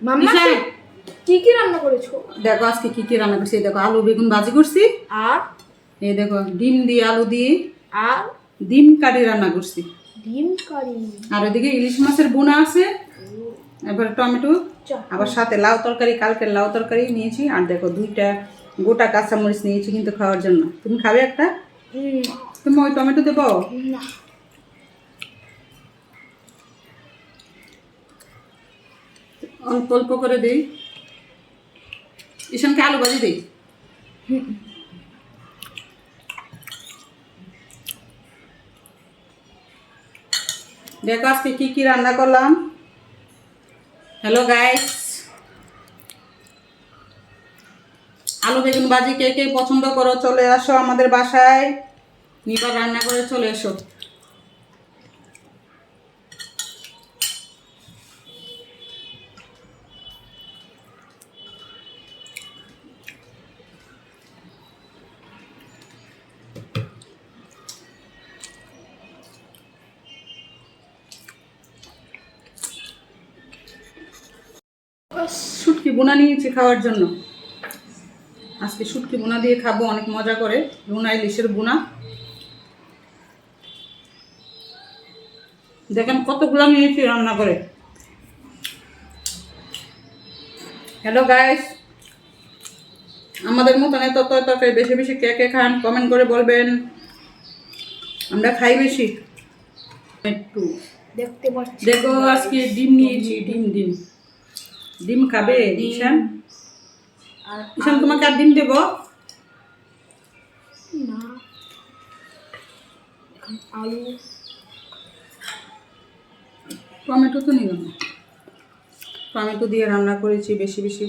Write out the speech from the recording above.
মাম্মা কি কি রান্না করেছো? দেখো আজকে কি কি রান্না করছি। দেখো আলু বেগুন ভাজি করছি, আর এই দেখো ডিম দিয়ে আলু দিয়ে আর ডিম কারি রান্না করছি, ডিম কারি, আর ওইদিকে ইলিশ মাছের বোনা আছে, এবার টমেটো, আবার সাথে লাউ তরকারি, কালকের লাউ তরকারি নিয়েছি, আর দেখো 2টা গোটা কাঁচামরিচ নিয়েছি কিন্তু খাওয়ার জন্য। তুমি খাবে একটা? তুমি ওই টমেটো দেবো? না অল্প অল্প করে দিই। ঈশানকে আলু ভাজি দিই। দেখো আজকে কি কি রান্না করলাম। হ্যালো গাইস, আলু বেগুন ভাজি কে কে পছন্দ করো চলে আসো আমাদের বাসায়, নিবার রান্না করে চলে এসো। শুটকি বোনা নিয়েছি খাওয়ার জন্য। আজকে শুটকি বোনা দিয়ে খাবো অনেক মজা করে, রুনা ইলিশের বোনা। দেখেন কতগুলো নিয়েছি রান্না করে। হ্যালো গাইস, আমাদের মতন এত তরকারি বেশি বেশি কে কে খান কমেন্ট করে বলবেন। আমরা খাই বেশি একটু। দেখতে পাচ্ছি। দেখো আজকে ডিম নিয়েছি, ডিম ডিম ডিম খাবে ঈশান? ঈশান তোমাকে আর ডিম দেবো? না আলু টমেটো তো নিলাম না, টমেটো দিয়ে রান্না করেছি বেশি বেশি।